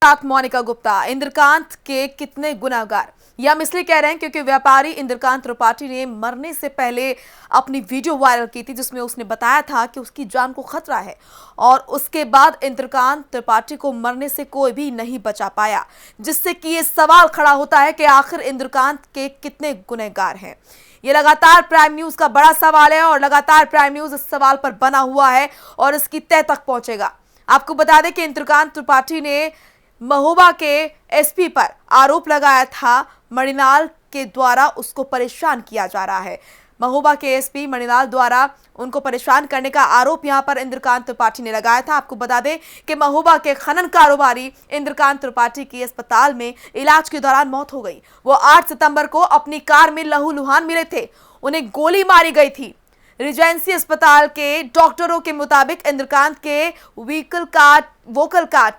साथ मोनिका गुप्ता, इंद्रकांत के कितने गुनाहगार, ये हम इसलिए कह रहे हैं क्योंकि व्यापारी इंद्रकांत त्रिपाठी ने मरने से पहले अपनी वीडियो वायरल की थी जिसमें उसने बताया था कि उसकी जान को खतरा है और उसके बाद इंद्रकांत त्रिपाठी को मरने से कोई भी नहीं बचा पाया, जिससे कि ये सवाल खड़ा होता है कि आखिर इंद्रकांत के कितने गुनहगार हैं। ये लगातार प्राइम न्यूज का बड़ा सवाल है और लगातार प्राइम न्यूज इस सवाल पर बना हुआ है और इसकी तह तक पहुंचेगा। आपको बता दें कि इंद्रकांत त्रिपाठी ने महोबा के एसपी पर आरोप लगाया था मणिलाल के द्वारा उसको परेशान किया जा रहा है। महोबा के एसपी मणिलाल द्वारा उनको परेशान करने का आरोप यहां पर इंद्रकांत त्रिपाठी ने लगाया था। आपको बता दें कि महोबा के खनन कारोबारी इंद्रकांत त्रिपाठी की अस्पताल में इलाज के दौरान मौत हो गई। वो 8 सितंबर को अपनी कार में लहूलुहान मिले थे, उन्हें गोली मारी गई थी। रिजेंसी अस्पताल के डॉक्टरों के मुताबिक इंद्रकांत के वोकल कार्ड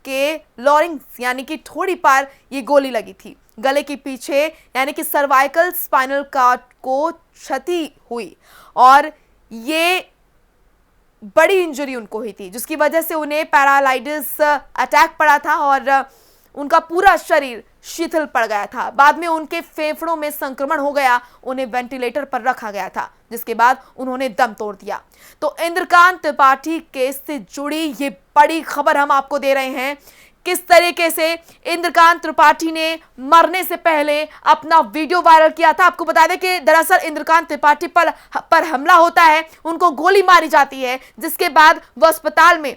के लॉरिंग्स यानी कि ठोड़ी पर ये गोली लगी थी। गले के पीछे यानी कि सर्वाइकल स्पाइनल कॉर्ड को क्षति हुई और ये बड़ी इंजरी उनको हुई थी, जिसकी वजह से उन्हें पैरालाइटिस अटैक पड़ा था और उनका पूरा शरीर शिथिल पड़ गया था। बाद में उनके फेफड़ों में संक्रमण हो गया, उन्हें वेंटिलेटर पर रखा गया था, जिसके बाद उन्होंने दम तोड़ दिया। तो इंद्रकांत त्रिपाठी केस से जुड़ी ये बड़ी खबर हम आपको दे रहे हैं, किस तरीके से इंद्रकांत त्रिपाठी ने मरने से पहले अपना वीडियो वायरल किया था। आपको बता दें कि दरअसल इंद्रकांत त्रिपाठी पर हमला होता है, उनको गोली मारी जाती है, जिसके बाद वो अस्पताल में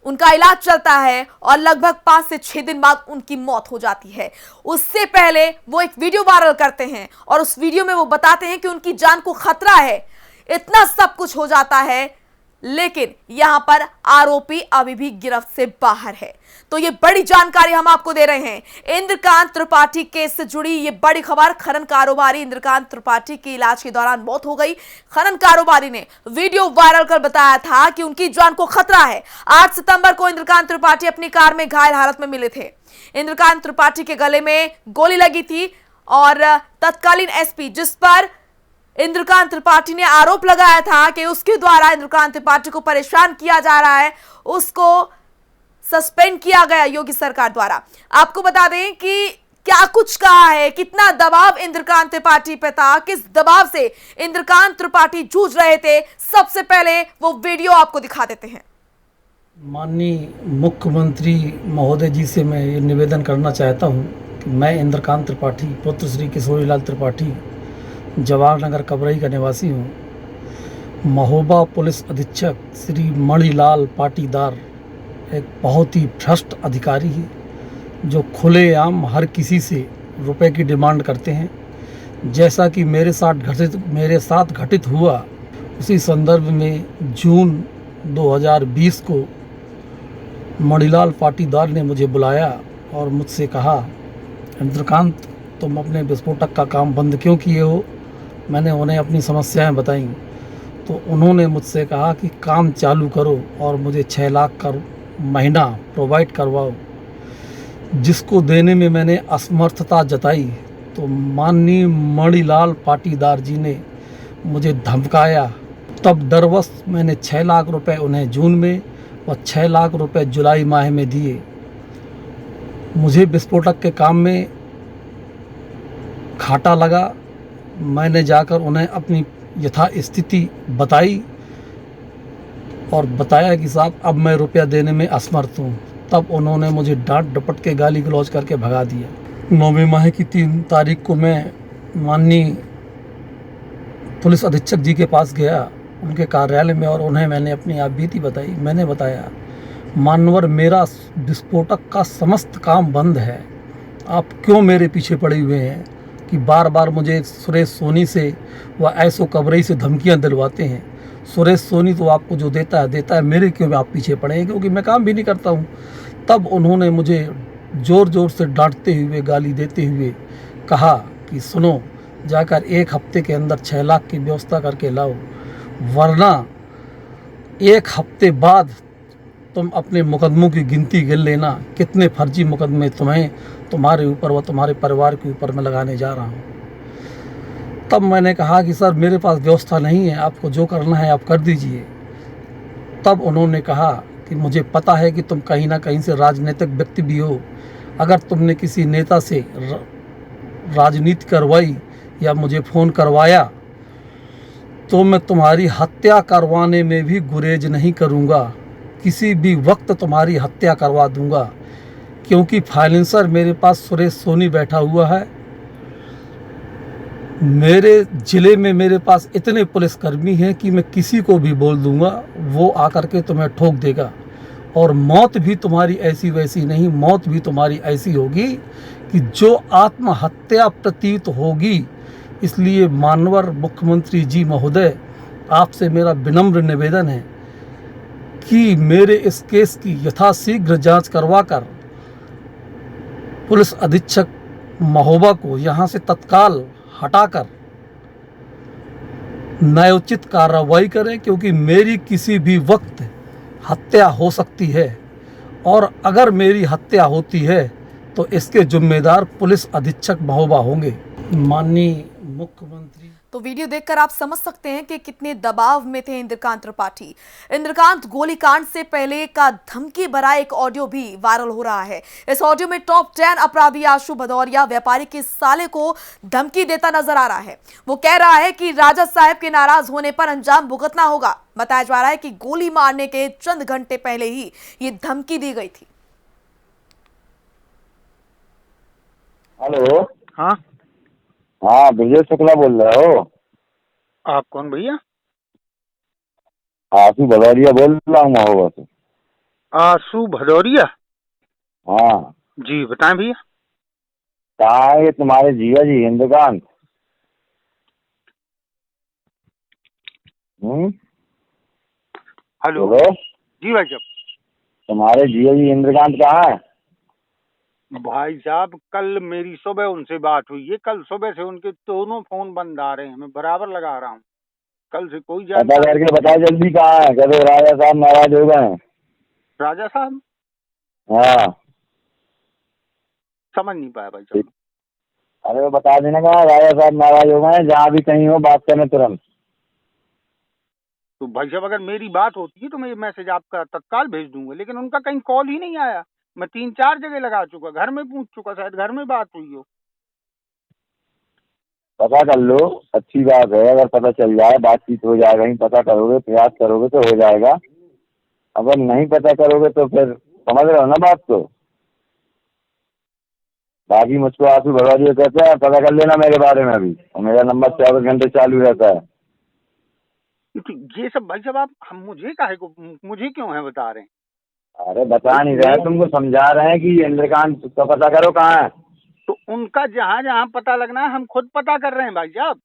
उनका इलाज चलता है और लगभग 5 से 6 दिन बाद उनकी मौत हो जाती है। उससे पहले वो एक वीडियो वायरल करते हैं और उस वीडियो में वो बताते हैं कि उनकी जान को खतरा है। इतना सब कुछ हो जाता है, लेकिन यहां पर आरोपी अभी भी गिरफ्त से बाहर है। तो ये बड़ी जानकारी हम आपको दे रहे हैं। इंद्रकांत त्रिपाठी केस से जुड़ी ये बड़ी खबर, खनन कारोबारी इंद्रकांत त्रिपाठी की इलाज के दौरान मौत हो गई। खनन कारोबारी ने वीडियो वायरल कर बताया था कि उनकी जान को खतरा है। 8 सितंबर को इंद्रकांत त्रिपाठी अपनी कार में घायल हालत में मिले थे। इंद्रकांत त्रिपाठी के गले में गोली लगी थी और तत्कालीन एसपी, जिस पर इंद्रकांत त्रिपाठी ने आरोप लगाया था कि उसके द्वारा इंद्रकांत त्रिपाठी को परेशान किया जा रहा है, उसको सस्पेंड किया गया योगी सरकार द्वारा। आपको बता दें कि क्या कुछ कहा है, कितना दबाव इंद्रकांत त्रिपाठी पे था, किस दबाव से इंद्रकांत त्रिपाठी जूझ रहे थे। सबसे पहले वो वीडियो आपको दिखा देते हैं। माननीय मुख्यमंत्री महोदय जी से मैं ये निवेदन करना चाहता हूँ कि मैं इंद्रकांत त्रिपाठी पुत्र श्री किशोरीलाल त्रिपाठी जवाहरनगर कबरई का निवासी हूँ। महोबा पुलिस अधीक्षक श्री मणिलाल पाटीदार एक बहुत ही भ्रष्ट अधिकारी है जो खुलेआम हर किसी से रुपए की डिमांड करते हैं। जैसा कि मेरे साथ घटित हुआ, उसी संदर्भ में जून 2020 को मणिलाल पाटीदार ने मुझे बुलाया और मुझसे कहा, इंद्रकांत तुम अपने विस्फोटक का काम बंद क्यों किए हो। मैंने उन्हें अपनी समस्याएं बताई तो उन्होंने मुझसे कहा कि काम चालू करो और मुझे 6 लाख का महीना प्रोवाइड करवाओ, जिसको देने में मैंने असमर्थता जताई। तो माननीय मणिलाल पाटीदार जी ने मुझे धमकाया। तब डरवश मैंने 6 लाख रुपए उन्हें जून में और 6 लाख रुपए जुलाई माह में दिए। मुझे विस्फोटक के काम में घाटा लगा। मैंने जाकर उन्हें अपनी यथास्थिति बताई और बताया कि साहब अब मैं रुपया देने में असमर्थ हूँ। तब उन्होंने मुझे डांट डपट के गाली गलौज करके भगा दिया। 9वें माह की 3 तारीख को मैं माननीय पुलिस अधीक्षक जी के पास गया, उनके कार्यालय में, और उन्हें मैंने अपनी आप बीती बताई। मैंने बताया, मानवर मेरा विस्फोटक का समस्त काम बंद है, आप क्यों मेरे पीछे पड़े हुए हैं कि बार बार मुझे सुरेश सोनी से व ऐसो कबरई से धमकियां दिलवाते हैं। सुरेश सोनी तो आपको जो देता है, मेरे क्यों आप पीछे पड़े हैं, क्योंकि मैं काम भी नहीं करता हूं। तब उन्होंने मुझे ज़ोर ज़ोर से डांटते हुए, गाली देते हुए कहा कि सुनो, जाकर 1 हफ्ते के अंदर 6 लाख की व्यवस्था करके लाओ, वरना 1 हफ्ते बाद तुम अपने मुकदमों की गिनती गिन लेना, कितने फर्जी मुकदमे तुम्हारे ऊपर व तुम्हारे परिवार के ऊपर मैं लगाने जा रहा हूँ। तब मैंने कहा कि सर मेरे पास व्यवस्था नहीं है, आपको जो करना है आप कर दीजिए। तब उन्होंने कहा कि मुझे पता है कि तुम कहीं ना कहीं से राजनीतिक व्यक्ति भी हो। अगर तुमने किसी नेता से राजनीति करवाई या मुझे फ़ोन करवाया तो मैं तुम्हारी हत्या करवाने में भी गुरेज नहीं करूँगा। किसी भी वक्त तुम्हारी हत्या करवा दूँगा, क्योंकि फाइनेंसर मेरे पास सुरेश सोनी बैठा हुआ है। मेरे ज़िले में मेरे पास इतने पुलिसकर्मी हैं कि मैं किसी को भी बोल दूँगा, वो आकर के तुम्हें ठोक देगा। और मौत भी तुम्हारी ऐसी वैसी नहीं, मौत भी तुम्हारी ऐसी होगी कि जो आत्महत्या प्रतीत होगी। इसलिए माननीय मुख्यमंत्री जी महोदय, आपसे मेरा विनम्र निवेदन है कि मेरे इस केस की यथाशीघ्र जांच करवाकर पुलिस अधीक्षक महोबा को यहाँ से तत्काल हटाकर न्यायोचित कार्रवाई करें, क्योंकि मेरी किसी भी वक्त हत्या हो सकती है और अगर मेरी हत्या होती है तो इसके जिम्मेदार पुलिस अधीक्षक महोबा होंगे। माननीय मुख्यमंत्री, तो वीडियो देखकर आप समझ सकते हैं कि कितने दबाव में थे इंद्रकांत त्रिपाठी। इंद्रकांत गोलीकांड से पहले का धमकी भरा एक ऑडियो भी वायरल हो रहा है। इस ऑडियो में टॉप 10 अपराधी आशु भदौरिया व्यापारी के साले को धमकी देता नजर आ रहा है। वो कह रहा है कि राजा साहब के नाराज होने पर अंजाम भुगतना होगा। बताया जा रहा है कि गोली मारने के चंद घंटे पहले ही ये धमकी दी गई थी। हेलो। हाँ, हाँ, विजय शुक्ला बोल रहे हो? आप कौन भैया? आशु भदौरिया बोल रहा हूँ महोबा से। आशु भदौरिया? हाँ जी बताएं भैया। कहाँ है ये तुम्हारे जीवा जी इंद्रकांत? हेलो। बोलो। जी भाई साहब। तुम्हारे जीवा जी इंद्रकांत कहाँ है? भाई साहब कल मेरी सुबह उनसे बात हुई है। कल सुबह से उनके दोनों फोन बंद आ रहे हैं, मैं बराबर लगा रहा हूँ। कल से कोई पता जानकारी। करके बताओ जल्दी कहाँ है। कहते राजा साहब नाराज हो गए हैं। राजा साहब? हाँ, समझ नहीं पाया भाई साहब। अरे वो बता देना कहाँ राजा साहब नाराज हो गए हैं। जहाँ भी कहीं हो बात करने तुरंत। तो भाई साहब अगर मेरी बात होती है तो मैं ये मैसेज आपका तत्काल भेज दूंगा, लेकिन उनका कहीं कॉल ही नहीं आया। मैं 3-4 जगह लगा चुका, घर में पूछ चुका, शायद घर में बात हुई हो। पता कर लो, अच्छी बात है। अगर पता चल जाए बातचीत हो जाएगा ही। पता करोगे, प्रयास करोगे तो हो जाएगा। अगर नहीं पता करोगे तो फिर समझ रहे हो ना बात को। बाकी मुझको आशु भदौरिया कहते हैं, पता कर लेना मेरे बारे में भी। और मेरा नंबर 24 घंटे चालू रहता है। ये सब भाई साहब आप मुझे काहे को, मुझे क्यों है बता रहे हैं? अरे बता नहीं रहे, तुमको समझा रहे हैं कि इंद्रकांत का पता करो कहाँ है। तो उनका जहाँ जहाँ पता लगना है हम खुद पता कर रहे हैं भाई साहब।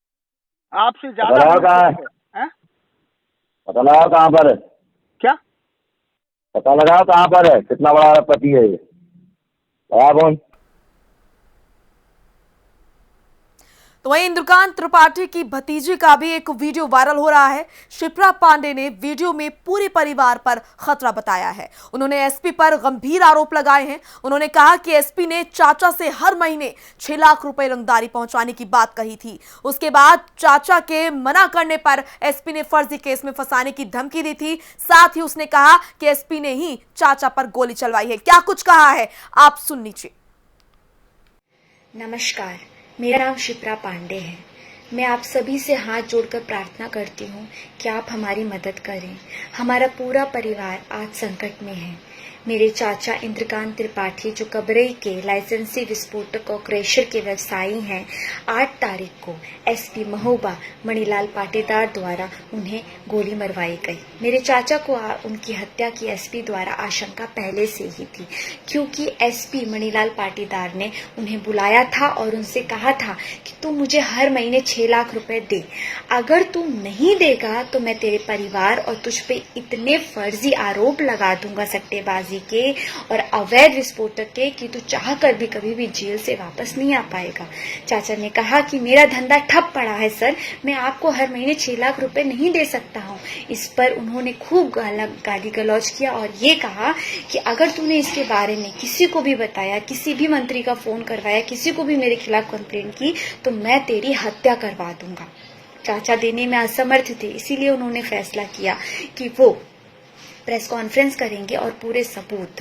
आपसे पता ज्यादा लगाओ कहाँ है। पता लगाओ कहाँ पर है। क्या पता लगाओ कहाँ पर है। कितना बड़ा पति है ये। लगा फोन। तो वहीं इंद्रकांत त्रिपाठी की भतीजी का भी एक वीडियो वायरल हो रहा है। शिप्रा पांडे ने वीडियो में पूरे परिवार पर खतरा बताया है। उन्होंने एसपी पर गंभीर आरोप लगाए हैं। उन्होंने कहा कि एसपी ने चाचा से हर महीने 6 लाख रुपए रंगदारी पहुंचाने की बात कही थी। उसके बाद चाचा के मना करने पर एसपी ने फर्जी केस में फंसाने की धमकी दी थी। साथ ही उसने कहा कि एसपी ने ही चाचा पर गोली चलवाई है। क्या कुछ कहा है आप सुन लीजिए। नमस्कार, मेरा नाम शिप्रा पांडे है। मैं आप सभी से हाथ जोड़कर प्रार्थना करती हूँ कि आप हमारी मदद करें। हमारा पूरा परिवार आज संकट में है। मेरे चाचा इंद्रकांत त्रिपाठी जो कबरई के लाइसेंसी विस्फोटक और क्रैशर के व्यवसायी हैं, 8 तारीख को एसपी महोबा मणिलाल पाटीदार द्वारा उन्हें गोली मरवाई गई। मेरे चाचा को उनकी हत्या की एसपी द्वारा आशंका पहले से ही थी, क्योंकि एसपी मणिलाल पाटीदार ने उन्हें बुलाया था और उनसे कहा था कि तू मुझे हर महीने 6 लाख रुपए दे। अगर तू नहीं देगा तो मैं तेरे परिवार और तुझ पे इतने फर्जी आरोप लगा दूंगा सट्टेबाजी के और अवैध विस्फोटक के कि तू चाह कर भी कभी भी जेल से वापस नहीं आ पाएगा। चाचा ने कहा कि मेरा धंधा ठप पड़ा है सर, मैं आपको हर महीने 6 लाख रुपए नहीं दे सकता हूँ। इस पर उन्होंने खूब गाली गलौज किया और ये कहा कि अगर तूने इसके बारे में किसी को भी बताया, किसी भी मंत्री का फोन करवाया, किसी को भी मेरे खिलाफ कंप्लेंट की तो मैं तेरी हत्या करवा दूंगा। चाचा देने में असमर्थ थे, इसीलिए उन्होंने फैसला किया कि वो प्रेस कॉन्फ्रेंस करेंगे और पूरे सबूत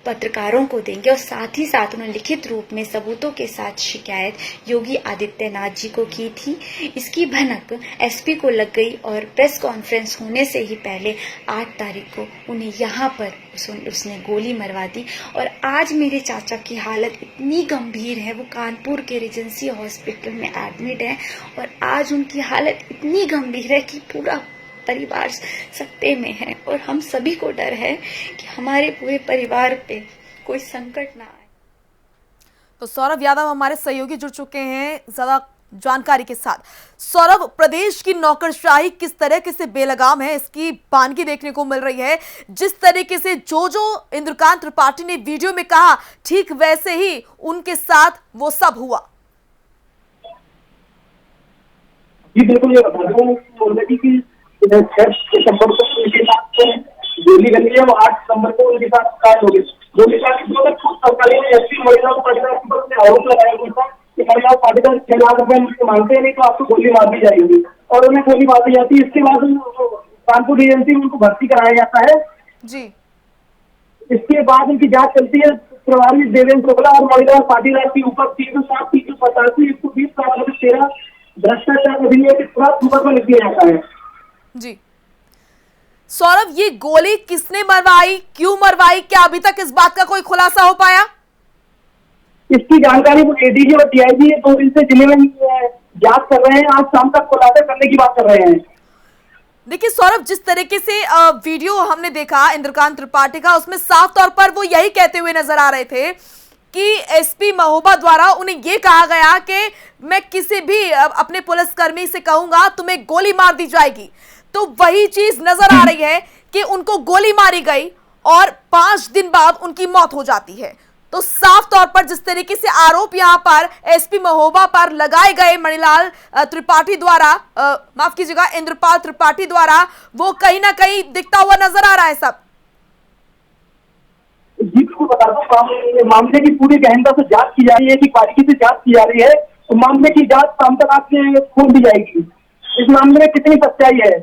पत्रकारों को देंगे और साथ ही साथ उन्होंने लिखित रूप में सबूतों के साथ शिकायत योगी आदित्यनाथ जी को की थी। इसकी भनक एसपी को लग गई और प्रेस कॉन्फ्रेंस होने से ही पहले 8 तारीख को उन्हें यहाँ पर उसने गोली मरवा दी। और आज मेरे चाचा की हालत इतनी गंभीर है, वो कानपुर के रीजेंसी हॉस्पिटल में एडमिट है और आज उनकी हालत इतनी गंभीर है कि पूरा परिवार सकते में है और हम सभी को डर है कि हमारे पूरे परिवार पे कोई संकट ना आए। तो सौरभ यादव हमारे सहयोगी जुड़ चुके हैं ज्यादा जानकारी के साथ। सौरभ, प्रदेश की नौकरशाही किस तरीके से बेलगाम है, इसकी बानगी देखने को मिल रही है। जिस तरीके से जो इंद्रकांत त्रिपाठी ने वीडियो में कहा, ठीक वैसे ही उनके साथ वो सब हुआ। जी बिल्कुल, ये बता दूं ऑलरेडी की 6 दिसंबर को उनके साथ गोली लगी है, वो 8 दिसंबर को उनके साथ कांड हो गई। गोली कांड के बाद खुद सरकारी ने एसपी महिलाओं पाटीदार के ऊपर आरोप लगाया गया था कि महिलाओं पाटीदार 6 लाख रुपए मुझसे मांगते हैं, नहीं तो आपको गोली मार दी जाएगी, और उन्हें गोली मार दी जाती है। इसके बाद कानपुर एजेंसी में उनको भर्ती कराया जाता है जी। इसके बाद उनकी जांच चलती है। प्रभारी देवेंद्र शुक्ला और महिला पाटीदार के ऊपर 307, 385, 120, 13 भ्रष्टाचार अधिनियम के तहत मुकदमा लिख दिया जाता है। जी सौरभ, ये गोली किसने मरवाई, क्यों मरवाई, क्या अभी तक इस बात का कोई खुलासा हो पाया? इसकी जानकारी वो एडीजी और डीआईजी 2 दिन से जिले में जांच कर रहे हैं। आज शाम तक खुलासा करने की बात कर रहे हैं। देखिए सौरभ, जिस तरीके से वीडियो हमने देखा इंद्रकांत त्रिपाठी का, उसमें साफ तौर पर वो यही कहते हुए नजर आ रहे थे कि एसपी महोबा द्वारा उन्हें ये कहा गया कि मैं किसी भी अपने पुलिसकर्मी से कहूंगा तुम्हें गोली मार दी जाएगी। तो वही चीज नजर आ रही है कि उनको गोली मारी गई और 5 दिन बाद उनकी मौत हो जाती है। तो साफ तौर पर जिस तरीके से आरोप यहां पर एसपी महोबा पर लगाए गए मणिलाल त्रिपाठी द्वारा, माफ कीजिएगा इंद्रपाल त्रिपाठी द्वारा, वो कहीं ना कहीं दिखता हुआ नजर आ रहा है सब। जी बिल्कुल, बता दूं मामले की पूरी गहनता से जांच की जा रही है, कि बारीकी से जांच की जा रही है। तो मामले की जांच शाम तक आपसे खोल दी जाएगी, इस मामले में कितनी सच्चाई है।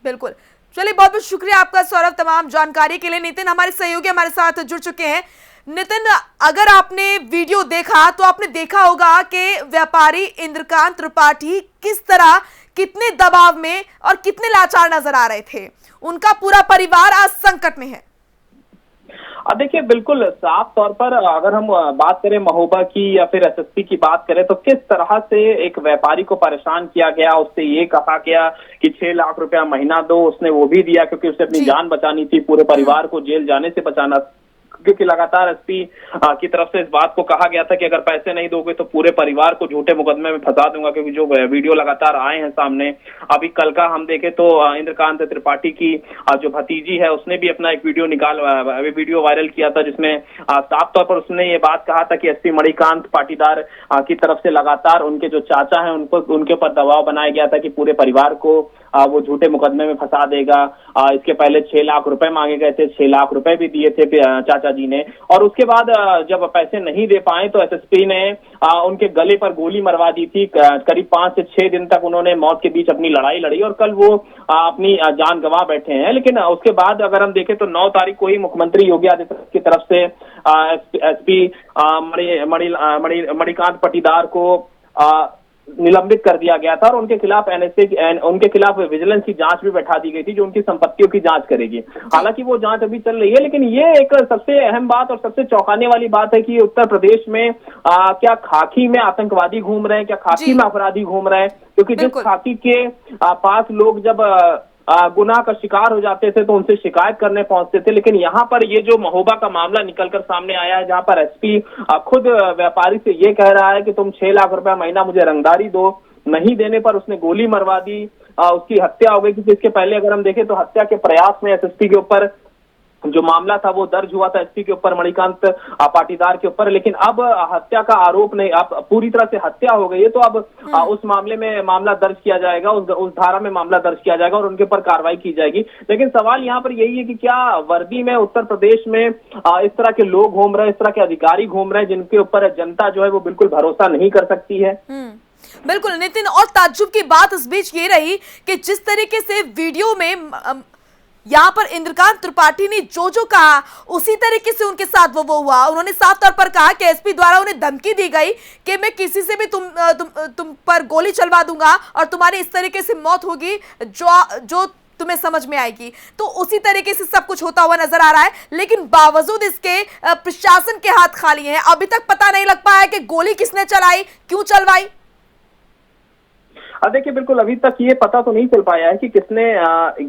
बिल्कुल, चलिए बहुत बहुत शुक्रिया आपका सौरभ तमाम जानकारी के लिए। नितिन हमारे सहयोगी हमारे साथ जुड़ चुके हैं। नितिन, अगर आपने वीडियो देखा तो आपने देखा होगा कि व्यापारी इंद्रकांत त्रिपाठी किस तरह, कितने दबाव में और कितने लाचार नजर आ रहे थे। उनका पूरा परिवार आज संकट में है। देखिए बिल्कुल साफ तौर पर अगर हम बात करें महोबा की या फिर एसएसपी की बात करें, तो किस तरह से एक व्यापारी को परेशान किया गया। उससे ये कहा गया कि 6 लाख रुपया महीना दो, उसने वो भी दिया क्योंकि उसे अपनी जान बचानी थी, पूरे परिवार को जेल जाने से बचाना, क्योंकि लगातार एसपी की तरफ से इस बात को कहा गया था कि अगर पैसे नहीं दोगे तो पूरे परिवार को झूठे मुकदमे में फंसा दूंगा, क्योंकि जो वीडियो लगातार आए हैं सामने। अभी कल का हम देखें तो इंद्रकांत त्रिपाठी की जो भतीजी है उसने भी अपना एक वीडियो वायरल किया था, जिसमें साफ तौर पर उसने ये बात कहा था कि एसपी मणिकांत पाटीदार की तरफ से लगातार उनके जो चाचा हैं उनके ऊपर दबाव बनाया गया था कि पूरे परिवार को वो झूठे मुकदमे में फंसा देगा। इसके पहले 6 लाख रुपए मांगे गए थे, 6 लाख रुपए भी दिए थे चाचा जी ने, और उसके बाद जब पैसे नहीं दे पाए तो एसएसपी ने उनके गले पर गोली मरवा दी थी। करीब 5 से 6 दिन तक उन्होंने मौत के बीच अपनी लड़ाई लड़ी और कल वो अपनी जान गंवा बैठे हैं। लेकिन उसके बाद अगर हम देखें तो 9 तारीख को ही मुख्यमंत्री योगी आदित्यनाथ की तरफ से एसपी मणिकांत पाटीदार को निलंबित कर दिया गया था और उनके खिलाफ विजिलेंस की जांच भी बैठा दी गई थी, जो उनकी संपत्तियों की जांच करेगी। हालांकि वो जांच अभी चल रही है, लेकिन ये एक सबसे अहम बात और सबसे चौंकाने वाली बात है कि उत्तर प्रदेश में क्या खाकी में आतंकवादी घूम रहे हैं, क्या खाकी में अपराधी घूम रहे हैं, क्योंकि जिस खाकी के पास लोग जब गुनाह का शिकार हो जाते थे तो उनसे शिकायत करने पहुंचते थे। लेकिन यहाँ पर ये जो महोबा का मामला निकलकर सामने आया है, जहाँ पर एसपी खुद व्यापारी से ये कह रहा है कि तुम 6 लाख रुपया महीना मुझे रंगदारी दो, नहीं देने पर उसने गोली मरवा दी, उसकी हत्या हो गई। क्योंकि इसके पहले अगर हम देखें तो हत्या के प्रयास में एसएसपी के ऊपर जो मामला था वो दर्ज हुआ था, एसपी के ऊपर, मणिकांत पाटीदार के ऊपर। लेकिन अब हत्या का आरोप नहीं, अब पूरी तरह से हत्या हो गई है, तो अब उस मामले में मामला दर्ज किया जाएगा, उस धारा में मामला दर्ज किया जाएगा और उनके ऊपर कार्रवाई की जाएगी। लेकिन सवाल यहाँ पर यही है कि क्या वर्दी में उत्तर प्रदेश में इस तरह के लोग घूम रहे हैं, इस तरह के अधिकारी घूम रहे हैं जिनके ऊपर जनता जो है वो बिल्कुल भरोसा नहीं कर सकती है। बिल्कुल नितिन, और ताज्जुब की बात इस बीच ये रही कि जिस तरीके से वीडियो में यहाँ पर इंद्रकांत त्रिपाठी ने जो जो कहा उसी तरीके से उनके साथ वो हुआ। उन्होंने साफ तौर पर कहा कि एसपी द्वारा उन्हें धमकी दी गई कि मैं किसी से भी तुम पर गोली चलवा दूंगा और तुम्हारी इस तरीके से मौत होगी जो तुम्हें समझ में आएगी। तो उसी तरीके से सब कुछ होता हुआ नजर आ रहा है, लेकिन बावजूद इसके प्रशासन के हाथ खाली हैं। अभी तक पता नहीं लग पाया कि गोली किसने चलाई, क्यों चलवाई। देखिए बिल्कुल अभी तक ये पता तो नहीं चल पाया है कि किसने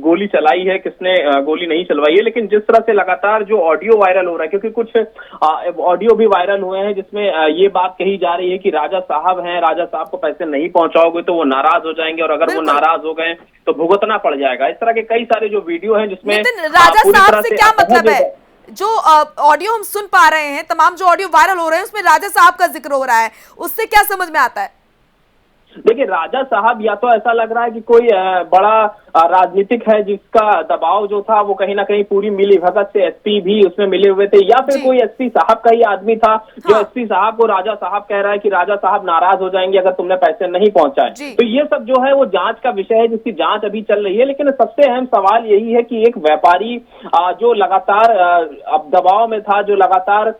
गोली चलाई है, किसने गोली नहीं चलवाई है, लेकिन जिस तरह से लगातार जो ऑडियो वायरल हो रहा है, क्योंकि कुछ ऑडियो भी वायरल हुए हैं जिसमें ये बात कही जा रही है कि राजा साहब हैं, राजा साहब को पैसे नहीं पहुंचाओगे तो वो नाराज हो जाएंगे और अगर वो नाराज हो गए तो भुगतना पड़ जाएगा। इस तरह के कई सारे जो वीडियो हैं जिसमें राजा साहब से क्या मतलब है? जो ऑडियो हम सुन पा रहे हैं, तमाम जो ऑडियो वायरल हो रहे हैं उसमें राजा साहब का जिक्र हो रहा है, उससे क्या समझ में आता है? देखिए राजा साहब या तो ऐसा लग रहा है कि कोई बड़ा राजनीतिक है जिसका दबाव जो था वो कहीं ना कहीं पूरी मिली भगत से एसपी भी उसमें मिले हुए थे, या फिर कोई एसपी साहब का ही आदमी था जो एसपी साहब को राजा साहब कह रहा है कि राजा साहब नाराज हो जाएंगे अगर तुमने पैसे नहीं पहुंचाए। तो ये सब जो है वो जांच का विषय है जिसकी जांच अभी चल रही है। लेकिन सबसे अहम सवाल यही है कि एक व्यापारी जो लगातार अब दबाव में था, जो लगातार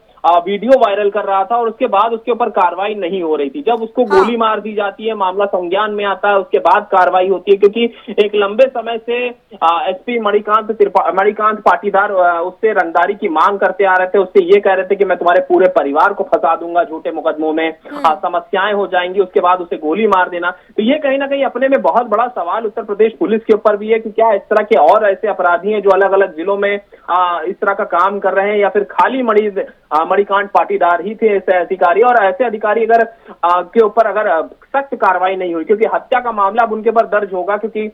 वीडियो वायरल कर रहा था और उसके बाद उसके ऊपर कार्रवाई नहीं हो रही थी, जब उसको गोली मार दी जाती है, मामला संज्ञान में आता है, उसके बाद कार्रवाई होती है। क्योंकि एक लंबे समय से एसपी मणिकांत पाटीदार उससे रंगदारी की मांग करते आ रहे थे, उससे ये कह रहे थे कि मैं तुम्हारे पूरे परिवार को फंसा दूंगा झूठे मुकदमों में, समस्याएं हो जाएंगी, उसके बाद उसे गोली मार देना। तो ये कहीं ना कहीं अपने में बहुत बड़ा सवाल उत्तर प्रदेश पुलिस के ऊपर भी है कि क्या इस तरह के और ऐसे अपराधी हैं जो अलग अलग जिलों में इस तरह का काम कर रहे हैं, या फिर खाली मणिकांत पाटीदार ही थे ऐसे अधिकारी, और ऐसे अधिकारी अगर के ऊपर अगर सख्त कार्रवाई नहीं हुई, क्योंकि हत्या का मामला अब उनके ऊपर दर्ज होगा, क्योंकि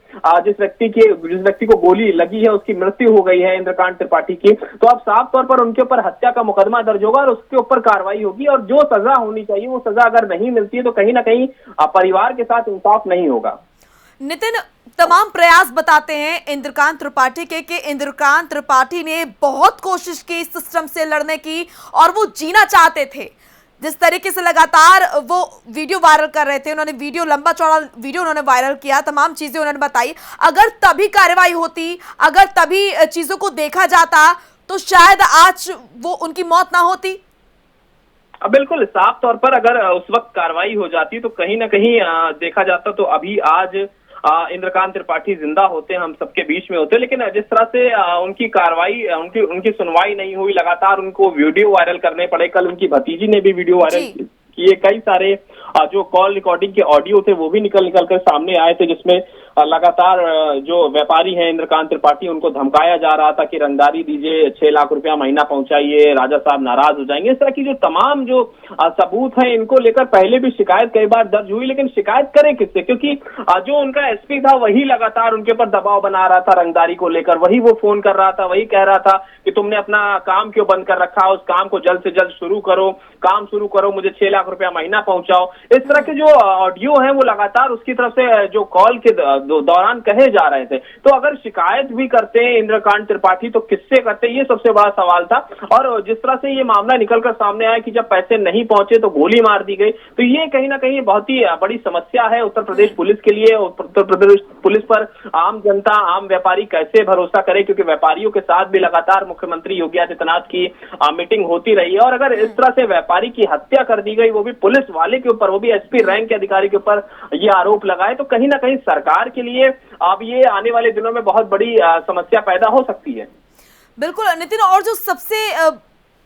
जिस व्यक्ति को गोली लगी है उसकी मृत्यु हो गई है इंद्रकांत त्रिपाठी की, तो अब साफ तौर पर उनके ऊपर हत्या का मुकदमा दर्ज होगा और उसके ऊपर कार्रवाई होगी, और जो सजा होनी चाहिए वो सजा अगर नहीं मिलती है तो कहीं ना कहीं परिवार के साथ इंसाफ नहीं होगा। नितिन, तमाम प्रयास बताते हैं इंद्रकांत त्रिपाठी के कि इंद्रकांत त्रिपाठी ने बहुत कोशिश की सिस्टम से लड़ने की और वो जीना चाहते थे। जिस तरीके से लगातार वो वीडियो वायरल कर रहे थे, उन्होंने वीडियो लंबा चौड़ा वीडियो उन्होंने वायरल किया, तमाम चीजें उन्होंने बताई। अगर तभी कार्रवाई होती, अगर तभी चीजों को देखा जाता तो शायद आज वो उनकी मौत ना होती। बिल्कुल साफ तौर पर अगर उस वक्त कार्रवाई हो जाती तो कहीं ना कहीं देखा जाता तो अभी आज इंद्रकांत त्रिपाठी जिंदा होते, हम सबके बीच में होते। लेकिन जिस तरह से उनकी कार्रवाई उनकी सुनवाई नहीं हुई, लगातार उनको वीडियो वायरल करने पड़े। कल उनकी भतीजी ने भी वीडियो वायरल किए, कई सारे जो कॉल रिकॉर्डिंग के ऑडियो थे वो भी निकल कर सामने आए थे, जिसमें लगातार जो व्यापारी हैं इंद्रकांत त्रिपाठी उनको धमकाया जा रहा था कि रंगदारी दीजिए, 6 लाख रुपया महीना पहुंचाइए, राजा साहब नाराज हो जाएंगे। इस तरह की जो तमाम जो सबूत हैं इनको लेकर पहले भी शिकायत कई बार दर्ज हुई, लेकिन शिकायत करे किससे? क्योंकि जो उनका एसपी था वही लगातार उनके ऊपर दबाव बना रहा था रंगदारी को लेकर, वही वो फोन कर रहा था, वही कह रहा था कि तुमने अपना काम क्यों बंद कर रखा, उस काम को जल्द से जल्द शुरू करो, काम शुरू करो, मुझे 6 लाख रुपया महीना पहुंचाओ। इस तरह के जो ऑडियो है वो लगातार उसकी तरफ से जो कॉल के दौरान कहे जा रहे थे। तो अगर शिकायत भी करते हैं इंद्रकांत त्रिपाठी तो किससे करते, ये सबसे बड़ा सवाल था। और जिस तरह से ये मामला निकलकर सामने आया कि जब पैसे नहीं पहुंचे तो गोली मार दी गई, तो ये कहीं ना कहीं बहुत ही बड़ी समस्या है उत्तर प्रदेश पुलिस के लिए। उत्तर प्रदेश पुलिस पर आम जनता, आम व्यापारी कैसे भरोसा करे, क्योंकि व्यापारियों के साथ भी लगातार मुख्यमंत्री योगी आदित्यनाथ की मीटिंग होती रही है। और अगर इस तरह से व्यापारी की हत्या कर दी गई, वो भी पुलिस वाले के ऊपर, वो भी एसपी रैंक के अधिकारी के ऊपर ये आरोप लगाए, तो कहीं ना कहीं सरकार के लिए अब ये आने वाले दिनों में बहुत बड़ी समस्या पैदा हो सकती है। बिल्कुल नितिन, और जो सबसे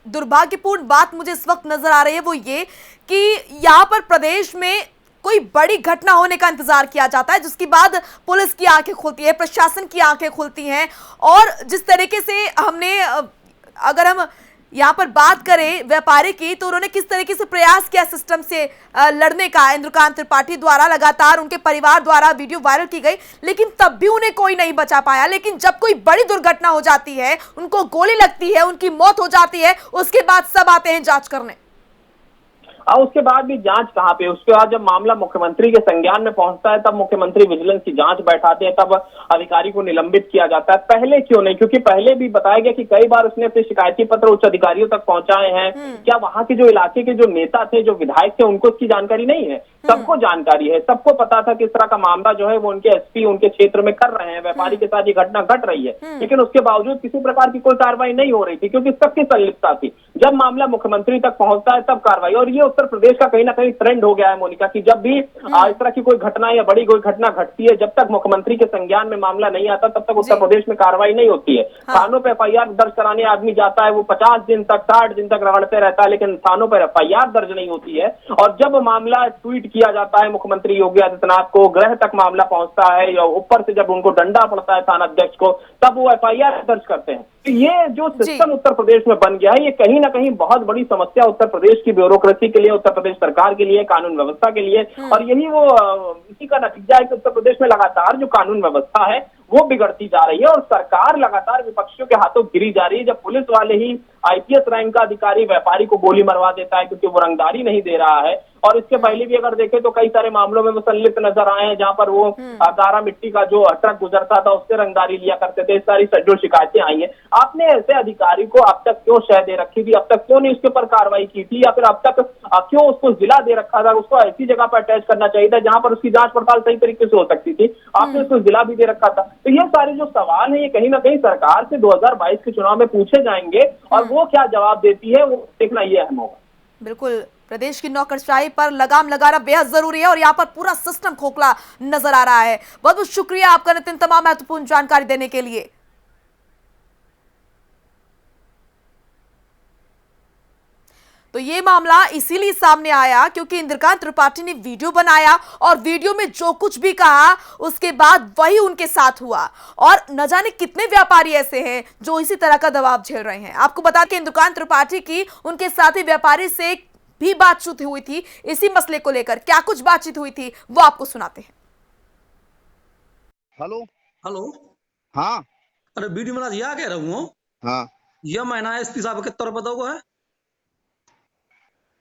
दुर्भाग्यपूर्ण बात मुझे इस वक्त नजर आ रही है वो ये कि यहाँ पर प्रदेश में कोई बड़ी घटना होने का इंतजार किया जाता है, जिसके बाद पुलिस की आंखें खुलती है, प्रशासन की आंखें खुलती हैं। और जिस तरीके से हमने, अगर हम यहाँ पर बात करें व्यापारी की, तो उन्होंने किस तरीके से प्रयास किया सिस्टम से लड़ने का, इंद्रकांत त्रिपाठी द्वारा लगातार उनके परिवार द्वारा वीडियो वायरल की गई, लेकिन तब भी उन्हें कोई नहीं बचा पाया। लेकिन जब कोई बड़ी दुर्घटना हो जाती है, उनको गोली लगती है, उनकी मौत हो जाती है, उसके बाद सब आते हैं जांच करने। और उसके बाद भी जांच कहाँ पे? उसके बाद जब मामला मुख्यमंत्री के संज्ञान में पहुंचता है तब मुख्यमंत्री विजिलेंस की जांच बैठाते हैं, तब अधिकारी को निलंबित किया जाता है। पहले क्यों नहीं? क्योंकि पहले भी बताया गया कि कई बार उसने अपने शिकायती पत्र उच्च अधिकारियों तक पहुंचाए हैं। क्या वहां के जो इलाके के जो नेता थे, जो विधायक थे, उनको इसकी जानकारी नहीं है? सबको जानकारी है, सबको पता था कि इस तरह का मामला जो है वो उनके एसपी उनके क्षेत्र में कर रहे हैं, व्यापारी के साथ ये घटना घट रही है, लेकिन उसके बावजूद किसी प्रकार की कोई कार्रवाई नहीं हो रही थी, क्योंकि सबकी संलिप्तता थी। जब मामला मुख्यमंत्री तक पहुंचता है तब कार्रवाई। और ये उत्तर प्रदेश का कहीं ना कहीं ट्रेंड हो गया है मोनिका, कि जब भी इस तरह की कोई घटना या बड़ी कोई घटना घटती है, जब तक मुख्यमंत्री के संज्ञान में मामला नहीं आता तब तक उत्तर प्रदेश में कार्रवाई नहीं होती है। थानों पर एफआईआर दर्ज कराने आदमी जाता है, वो 50 दिन तक 60 दिन तक रगड़ते रहता है, लेकिन थानों पर एफआईआर दर्ज नहीं होती है। और जब मामला ट्वीट किया जाता है मुख्यमंत्री योगी आदित्यनाथ को, गृह तक मामला पहुंचता है, या ऊपर से जब उनको डंडा पड़ता है थाना अध्यक्ष को, तब वो एफआईआर दर्ज करते हैं। तो ये जो सिस्टम उत्तर प्रदेश में बन गया है, ये कहीं ना कहीं बहुत बड़ी समस्या उत्तर प्रदेश की ब्यूरोक्रेसी के लिए, उत्तर प्रदेश सरकार के लिए, कानून व्यवस्था के लिए। और यही वो इसी का नतीजा है कि उत्तर प्रदेश में लगातार जो कानून व्यवस्था है वो बिगड़ती जा रही है और सरकार लगातार विपक्षियों के हाथों गिरी जा रही है। जब पुलिस वाले ही आईपीएस रैंक का अधिकारी व्यापारी को गोली मरवा देता है क्योंकि वो रंगदारी नहीं दे रहा है, और इसके पहले भी अगर देखें तो कई सारे मामलों में वो संलिप्त नजर आए हैं, जहां पर वो गारा मिट्टी का जो ट्रक गुजरता था उससे रंगदारी लिया करते थे। इस सारी जो शिकायतें आई हैं, आपने ऐसे अधिकारी को अब तक क्यों शह दे रखी थी? अब तक क्यों नहीं उसके ऊपर कार्रवाई की थी? या फिर अब तक क्यों उसको जिला दे रखा था? उसको ऐसी जगह पर अटैच करना चाहिए था जहां पर उसकी जांच पड़ताल सही तरीके से हो सकती थी। आपने उसको जिला भी दे रखा था। तो ये सारे जो सवाल है ये कहीं ना कहीं सरकार से 2022 के चुनाव में पूछे जाएंगे, और वो क्या जवाब देती है वो देखना ये अहम होगा। बिल्कुल, प्रदेश की नौकरशाही पर लगाम लगाना बेहद जरूरी है और यहाँ पर पूरा सिस्टम खोखला नजर आ रहा है। बहुत बहुत शुक्रिया आपका नितिन, तमाम महत्वपूर्ण जानकारी देने के लिए। तो ये मामला इसीलिए सामने आया क्योंकि इंद्रकांत त्रिपाठी ने वीडियो बनाया और वीडियो में जो कुछ भी कहा उसके बाद वही उनके साथ हुआ। और न जाने कितने व्यापारी ऐसे हैं जो इसी तरह का दबाव झेल रहे हैं। आपको बता दें कि इंद्रकांत त्रिपाठी की उनके साथी व्यापारी से भी बातचीत हुई थी इसी मसले को लेकर। क्या कुछ बातचीत हुई थी वो आपको सुनाते हैं। हेलो हेलो, हाँ अरे वीडियो में यह कह रहा हूँ, हाँ यह महीना एसपी साहब कितना रुपए दोगे है?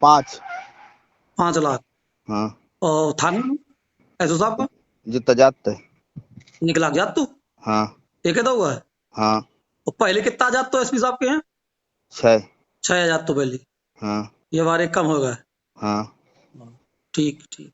5 लाख। हाँ और थाने में एसओ साहब का जितना जाते निकला जात तू? हाँ एक दोगे है? हाँ। और पहले कितना जात तो एसपी साहब के हैं? 6 तो पहले। हाँ ये बार एक कम हो गया। हाँ ठीक ठीक।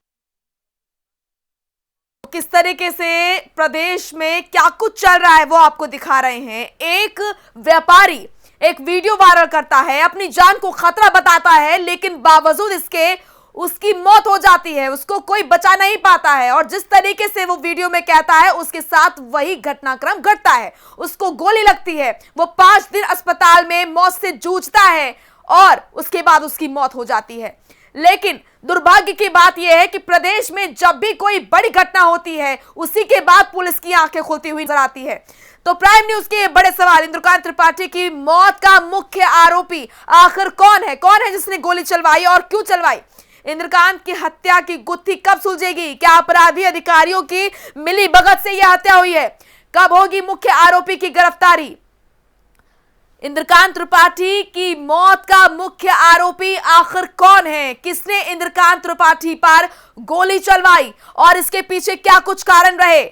किस तरीके से प्रदेश में क्या कुछ चल रहा है वो आपको दिखा रहे हैं। एक व्यापारी एक वीडियो वायरल करता है, अपनी जान को खतरा बताता है, लेकिन बावजूद इसके उसकी मौत हो जाती है, उसको कोई बचा नहीं पाता है। और जिस तरीके से वो वीडियो में कहता है उसके साथ वही घटनाक्रम घटता है। उसको गोली लगती है, वो 5 दिन अस्पताल में मौत से जूझता है और उसके बाद उसकी मौत हो जाती है। लेकिन दुर्भाग्य की बात यह है कि प्रदेश में जब भी कोई बड़ी घटना होती है उसी के बाद पुलिस की आंखें खुलती हुई नजर आती है। तो प्राइम न्यूज के बड़े सवाल, इंद्रकांत त्रिपाठी की मौत का मुख्य आरोपी आखिर कौन है? कौन है जिसने गोली चलवाई और क्यों चलवाई? इंद्रकांत की हत्या की गुत्थी कब सुलझेगी? क्या अपराधी अधिकारियों की मिलीभगत से यह हत्या हुई है? कब होगी मुख्य आरोपी की गिरफ्तारी? इंद्रकांत त्रिपाठी की मौत का मुख्य आरोपी आखिर कौन है? किसने इंद्रकांत त्रिपाठी पर गोली चलवाई और इसके पीछे क्या कुछ कारण रहे?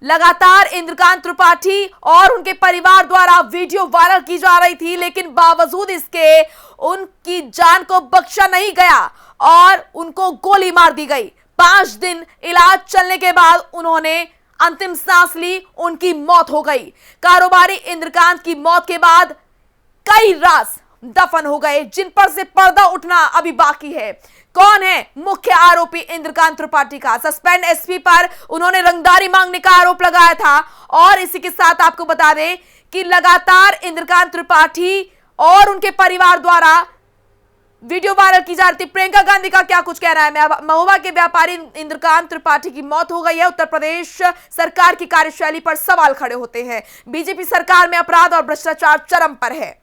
लगातार इंद्रकांत त्रिपाठी और उनके परिवार द्वारा वीडियो वायरल की जा रही थी, लेकिन बावजूद इसके उनकी जान को बख्शा नहीं गया और उनको गोली मार दी गई। 5 दिन इलाज चलने के बाद उन्होंने अंतिम सांस ली, उनकी मौत हो गई। कारोबारी इंद्रकांत की मौत के बाद कई राज दफन हो गए, जिन पर से पर्दा उठना अभी बाकी है। कौन है मुख्य आरोपी इंद्रकांत त्रिपाठी का? सस्पेंड एसपी पर उन्होंने रंगदारी मांगने का आरोप लगाया था। और इसी के साथ आपको बता दें कि लगातार इंद्रकांत त्रिपाठी और उनके परिवार द्वारा वीडियो वायरल की जा रही थी। प्रियंका गांधी का क्या कुछ कहना है? महोबा के व्यापारी इंद्रकांत त्रिपाठी की मौत हो गई है। उत्तर प्रदेश सरकार की कार्यशैली पर सवाल खड़े होते हैं। बीजेपी सरकार में अपराध और भ्रष्टाचार चरम पर है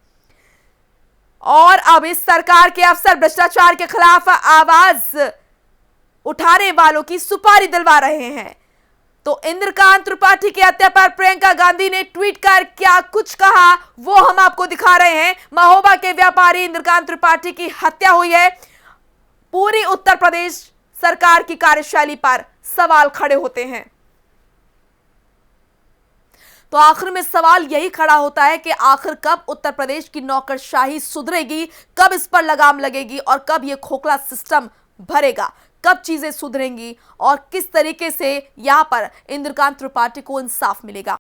और अब इस सरकार के अफसर भ्रष्टाचार के खिलाफ आवाज उठाने वालों की सुपारी दिलवा रहे हैं। तो इंद्रकांत त्रिपाठी की हत्या पर प्रियंका गांधी ने ट्वीट कर क्या कुछ कहा वो हम आपको दिखा रहे हैं। महोबा के व्यापारी इंद्रकांत त्रिपाठी की हत्या हुई है। पूरी उत्तर प्रदेश सरकार की कार्यशैली पर सवाल खड़े होते हैं। तो आखिर में सवाल यही खड़ा होता है कि आखिर कब उत्तर प्रदेश की नौकरशाही सुधरेगी, कब इस पर लगाम लगेगी और कब यह खोखला सिस्टम भरेगा, कब चीजें सुधरेंगी और किस तरीके से यहां पर इंद्रकांत त्रिपाठी को इंसाफ मिलेगा।